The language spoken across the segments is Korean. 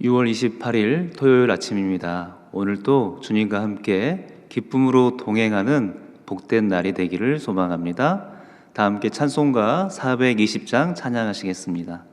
6월 28일 토요일 아침입니다. 오늘도 주님과 함께 기쁨으로 동행하는 복된 날이 되기를 소망합니다. 다 함께 찬송가 420장 찬양하시겠습니다.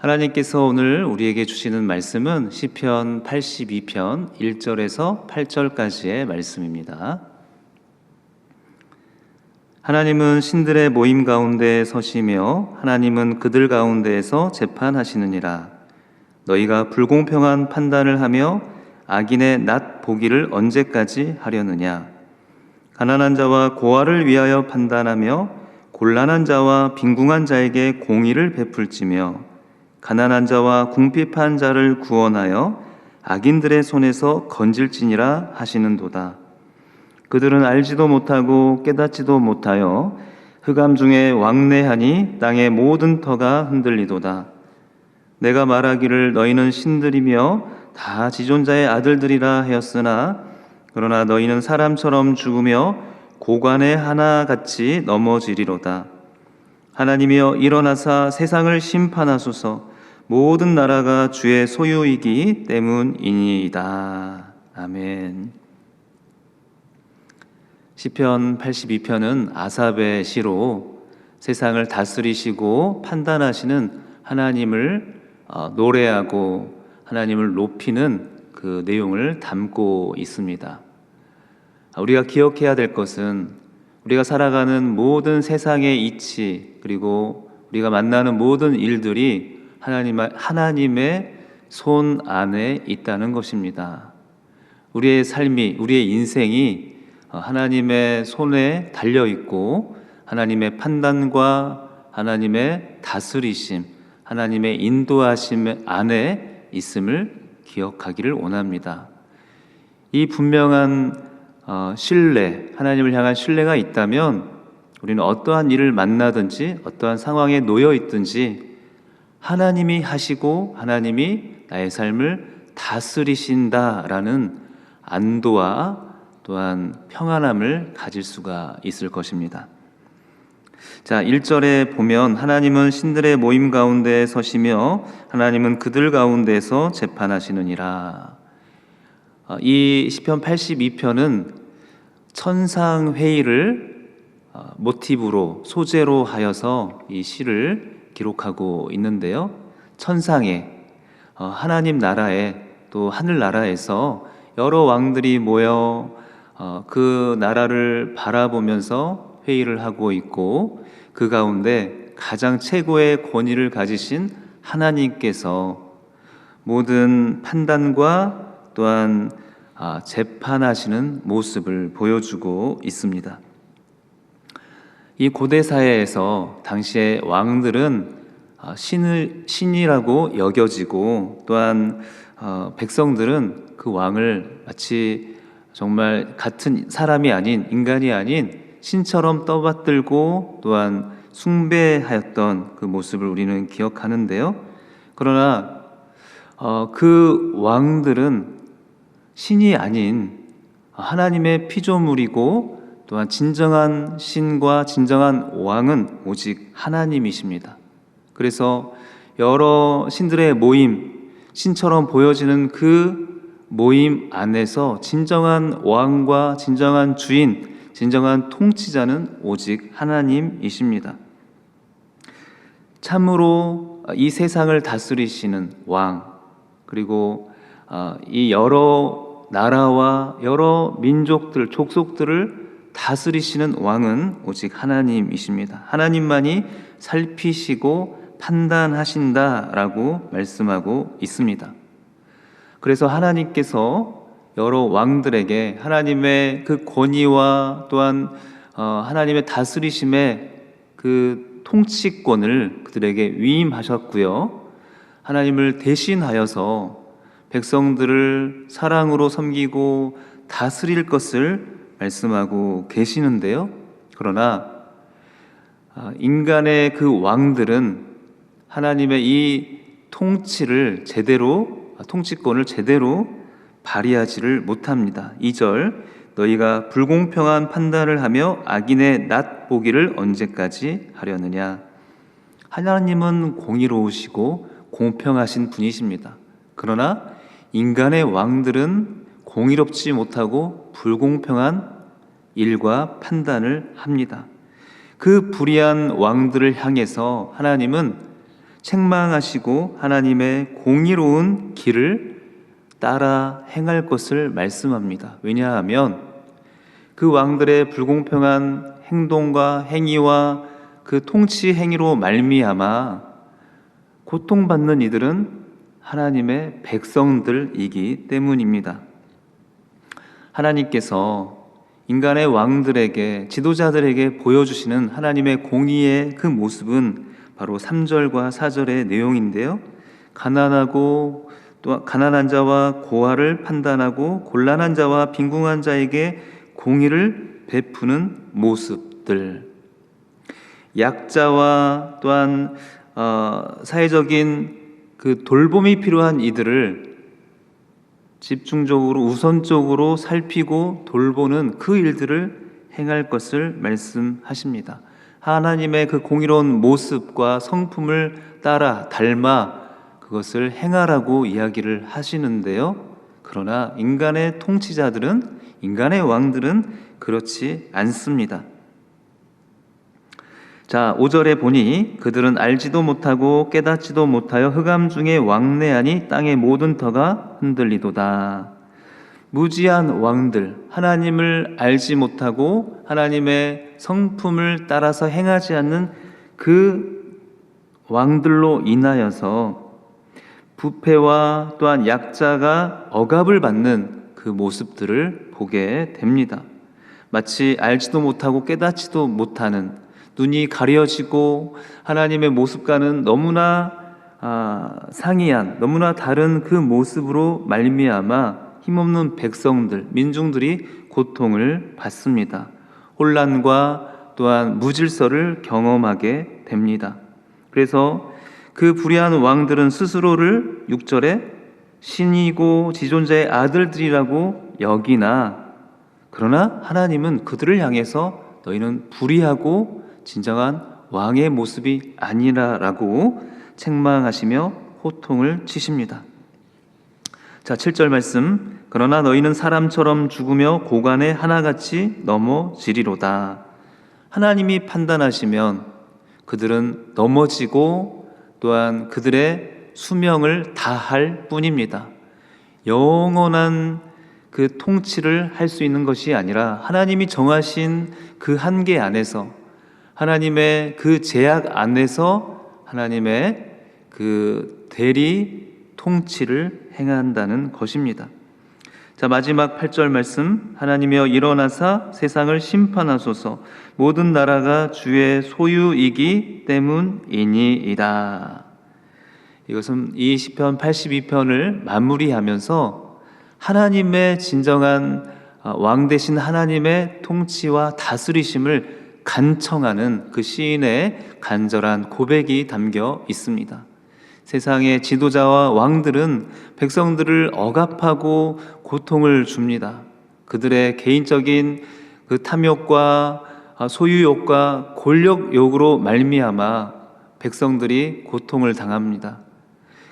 하나님께서 오늘 우리에게 주시는 말씀은 시편 82편 1절에서 8절까지의 말씀입니다. 하나님은 신들의 모임 가운데 서시며 하나님은 그들 가운데에서 재판하시느니라. 너희가 불공평한 판단을 하며 악인의 낫 보기를 언제까지 하려느냐. 가난한 자와 고아를 위하여 판단하며 곤란한 자와 빈궁한 자에게 공의를 베풀지며 가난한 자와 궁핍한 자를 구원하여 악인들의 손에서 건질지니라 하시는도다. 그들은 알지도 못하고 깨닫지도 못하여 흑암 중에 왕래하니 땅의 모든 터가 흔들리도다. 내가 말하기를 너희는 신들이며 다 지존자의 아들들이라 하였으나 그러나 너희는 사람처럼 죽으며 고관의 하나같이 넘어지리로다. 하나님이여 일어나사 세상을 심판하소서. 모든 나라가 주의 소유이기 때문이니이다. 아멘. 시편 82편은 아삽의 시로 세상을 다스리시고 판단하시는 하나님을 노래하고 하나님을 높이는 그 내용을 담고 있습니다. 우리가 기억해야 될 것은 우리가 살아가는 모든 세상의 이치 그리고 우리가 만나는 모든 일들이 하나님의 손 안에 있다는 것입니다. 우리의 삶이, 우리의 인생이 하나님의 손에 달려있고 하나님의 판단과 하나님의 다스리심, 하나님의 인도하심 안에 있음을 기억하기를 원합니다. 이 분명한 신뢰, 하나님을 향한 신뢰가 있다면 우리는 어떠한 일을 만나든지 어떠한 상황에 놓여 있든지 하나님이 하시고 하나님이 나의 삶을 다스리신다라는 안도와 또한 평안함을 가질 수가 있을 것입니다. 자, 1절에 보면 하나님은 신들의 모임 가운데 서시며 하나님은 그들 가운데서 재판하시느니라. 이 시편 82편은 천상회의를 모티브로 소재로 하여서 이 시를 기록하고 있는데요. 천상에 하나님 나라에 또 하늘나라에서 여러 왕들이 모여 그 나라를 바라보면서 회의를 하고 있고, 그 가운데 가장 최고의 권위를 가지신 하나님께서 모든 판단과 또한 재판하시는 모습을 보여주고 있습니다. 이 고대 사회에서 당시의 왕들은 신이라고 여겨지고, 또한 백성들은 그 왕을 마치 정말 같은 사람이 아닌, 인간이 아닌 신처럼 떠받들고 또한 숭배하였던 그 모습을 우리는 기억하는데요. 그러나 그 왕들은 신이 아닌 하나님의 피조물이고, 또한 진정한 신과 진정한 왕은 오직 하나님이십니다. 그래서 여러 신들의 모임, 신처럼 보여지는 그 모임 안에서 진정한 왕과 진정한 주인, 진정한 통치자는 오직 하나님이십니다. 참으로 이 세상을 다스리시는 왕, 그리고 이 여러 나라와 여러 민족들, 족속들을 다스리시는 왕은 오직 하나님이십니다. 하나님만이 살피시고 판단하신다라고 말씀하고 있습니다. 그래서 하나님께서 여러 왕들에게 하나님의 그 권위와 또한 하나님의 다스리심의 그 통치권을 그들에게 위임하셨고요. 하나님을 대신하여서 백성들을 사랑으로 섬기고 다스릴 것을 말씀하고 계시는데요. 그러나 인간의 그 왕들은 하나님의 이 통치권을 제대로 발휘하지를 못합니다. 2절, 너희가 불공평한 판단을 하며 악인의 낫 보기를 언제까지 하려느냐. 하나님은 공의로우시고 공평하신 분이십니다. 그러나 인간의 왕들은 공의롭지 못하고 불공평한 일과 판단을 합니다. 그 불의한 왕들을 향해서 하나님은 책망하시고 하나님의 공의로운 길을 따라 행할 것을 말씀합니다. 왜냐하면 그 왕들의 불공평한 행동과 행위와 그 통치 행위로 말미암아 고통받는 이들은 하나님의 백성들이기 때문입니다. 하나님께서 인간의 왕들에게, 지도자들에게 보여주시는 하나님의 공의의 그 모습은 바로 3절과 4절의 내용인데요. 가난한 자와 고아를 판단하고 곤란한 자와 빈궁한 자에게 공의를 베푸는 모습들, 약자와 또한 사회적인 그 돌봄이 필요한 이들을 집중적으로 우선적으로 살피고 돌보는 그 일들을 행할 것을 말씀하십니다. 하나님의 그 공의로운 모습과 성품을 따라 닮아 그것을 행하라고 이야기를 하시는데요. 그러나 인간의 통치자들은, 인간의 왕들은 그렇지 않습니다. 자, 5절에 보니 그들은 알지도 못하고 깨닫지도 못하여 흑암 중에 왕래하니 땅의 모든 터가 흔들리도다. 무지한 왕들, 하나님을 알지 못하고 하나님의 성품을 따라서 행하지 않는 그 왕들로 인하여서 부패와 또한 약자가 억압을 받는 그 모습들을 보게 됩니다. 마치 알지도 못하고 깨닫지도 못하는, 눈이 가려지고 하나님의 모습과는 너무나 상이한, 너무나 다른 그 모습으로 말미암아 힘없는 백성들, 민중들이 고통을 받습니다. 혼란과 또한 무질서를 경험하게 됩니다. 그래서 그 불의한 왕들은 스스로를 6절에 신이고 지존자의 아들들이라고 여기나 그러나 하나님은 그들을 향해서 너희는 불의하고 진정한 왕의 모습이 아니라라고 책망하시며 호통을 치십니다. 자, 7절 말씀. 그러나 너희는 사람처럼 죽으며 고관에 하나같이 넘어지리로다. 하나님이 판단하시면 그들은 넘어지고 또한 그들의 수명을 다할 뿐입니다. 영원한 그 통치를 할 수 있는 것이 아니라 하나님이 정하신 그 한계 안에서, 하나님의 그 제약 안에서 하나님의 그 대리 통치를 행한다는 것입니다. 자, 마지막 8절 말씀. 하나님이여 일어나사 세상을 심판하소서. 모든 나라가 주의 소유이기 때문이니이다. 이것은 이 시편 82편을 마무리하면서 하나님의 진정한 왕 되신 하나님의 통치와 다스리심을 간청하는 그 시인의 간절한 고백이 담겨 있습니다. 세상의 지도자와 왕들은 백성들을 억압하고 고통을 줍니다. 그들의 개인적인 그 탐욕과 소유욕과 권력욕으로 말미암아 백성들이 고통을 당합니다.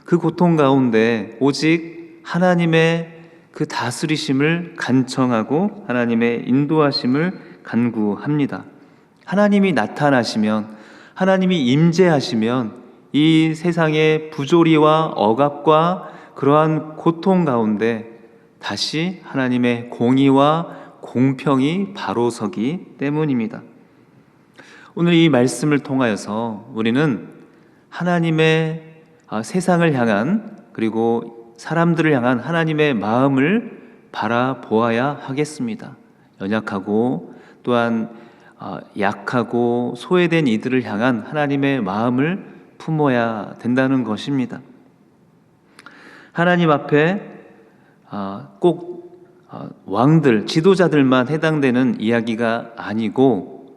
그 고통 가운데 오직 하나님의 그 다스리심을 간청하고 하나님의 인도하심을 간구합니다. 하나님이 나타나시면, 하나님이 임재하시면 이 세상의 부조리와 억압과 그러한 고통 가운데 다시 하나님의 공의와 공평이 바로 서기 때문입니다. 오늘 이 말씀을 통하여서 우리는 하나님의 세상을 향한, 그리고 사람들을 향한 하나님의 마음을 바라보아야 하겠습니다. 연약하고 또한 약하고 소외된 이들을 향한 하나님의 마음을 품어야 된다는 것입니다. 하나님 앞에 꼭 왕들, 지도자들만 해당되는 이야기가 아니고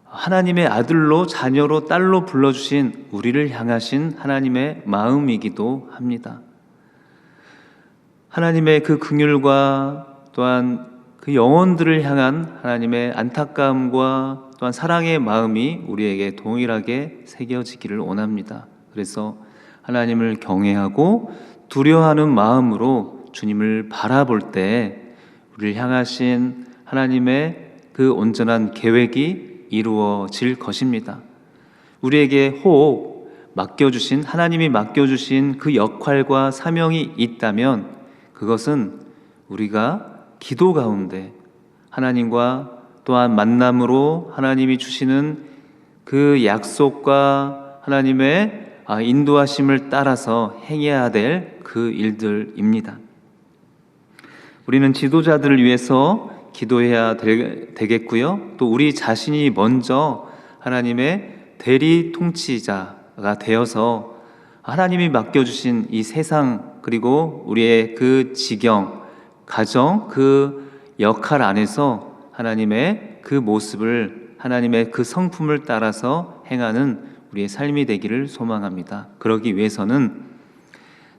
하나님의 아들로, 자녀로, 딸로 불러주신 우리를 향하신 하나님의 마음이기도 합니다. 하나님의 그 긍휼과 또한 그 영혼들을 향한 하나님의 안타까움과 또한 사랑의 마음이 우리에게 동일하게 새겨지기를 원합니다. 그래서 하나님을 경외하고 두려워하는 마음으로 주님을 바라볼 때 우리를 향하신 하나님의 그 온전한 계획이 이루어질 것입니다. 우리에게 혹 맡겨주신, 하나님이 맡겨주신 그 역할과 사명이 있다면 그것은 우리가 기도 가운데 하나님과 또한 만남으로 하나님이 주시는 그 약속과 하나님의 인도하심을 따라서 행해야 될 그 일들입니다. 우리는 지도자들을 위해서 기도해야 되겠고요. 또 우리 자신이 먼저 하나님의 대리 통치자가 되어서 하나님이 맡겨주신 이 세상, 그리고 우리의 그 지경, 가정, 그 역할 안에서 하나님의 그 모습을, 하나님의 그 성품을 따라서 행하는 우리의 삶이 되기를 소망합니다. 그러기 위해서는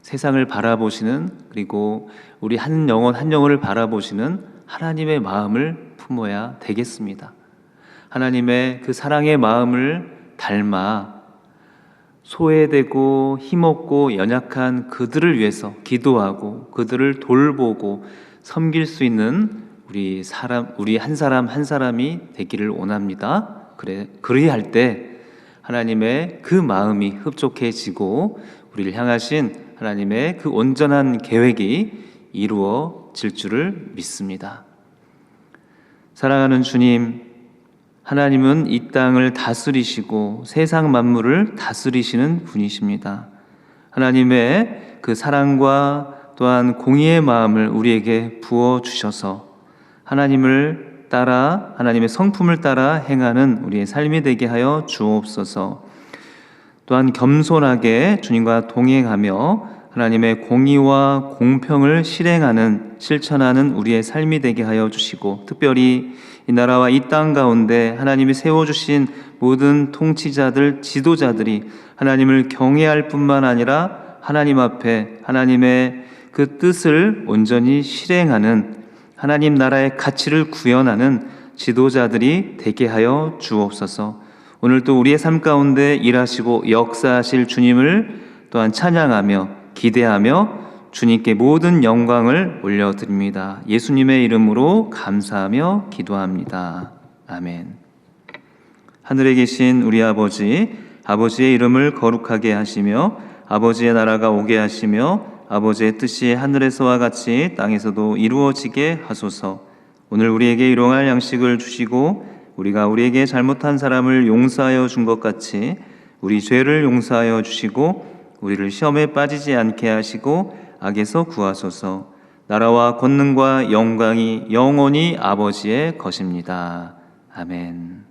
세상을 바라보시는, 그리고 우리 한 영혼 한 영혼을 바라보시는 하나님의 마음을 품어야 되겠습니다. 하나님의 그 사랑의 마음을 닮아 소외되고 힘없고 연약한 그들을 위해서 기도하고 그들을 돌보고 섬길 수 있는 우리 한 사람 한 사람이 되기를 원합니다. 그리할 때 하나님의 그 마음이 흡족해지고 우리를 향하신 하나님의 그 온전한 계획이 이루어질 줄을 믿습니다. 사랑하는 주님, 하나님은 이 땅을 다스리시고 세상 만물을 다스리시는 분이십니다. 하나님의 그 사랑과 또한 공의의 마음을 우리에게 부어주셔서 하나님을 따라, 하나님의 성품을 따라 행하는 우리의 삶이 되게 하여 주옵소서. 또한 겸손하게 주님과 동행하며 하나님의 공의와 공평을 실천하는 우리의 삶이 되게 하여 주시고, 특별히 이 나라와 이 땅 가운데 하나님이 세워주신 모든 통치자들, 지도자들이 하나님을 경외할 뿐만 아니라 하나님 앞에 하나님의 그 뜻을 온전히 실행하는 하나님 나라의 가치를 구현하는 지도자들이 되게 하여 주옵소서. 오늘도 우리의 삶 가운데 일하시고 역사하실 주님을 또한 찬양하며 기대하며 주님께 모든 영광을 올려드립니다. 예수님의 이름으로 감사하며 기도합니다. 아멘. 하늘에 계신 우리 아버지, 아버지의 이름을 거룩하게 하시며 아버지의 나라가 오게 하시며 아버지의 뜻이 하늘에서와 같이 땅에서도 이루어지게 하소서. 오늘 우리에게 일용할 양식을 주시고 우리가 우리에게 잘못한 사람을 용서하여 준 것 같이 우리 죄를 용서하여 주시고 우리를 시험에 빠지지 않게 하시고 악에서 구하소서. 나라와 권능과 영광이 영원히 아버지의 것입니다. 아멘.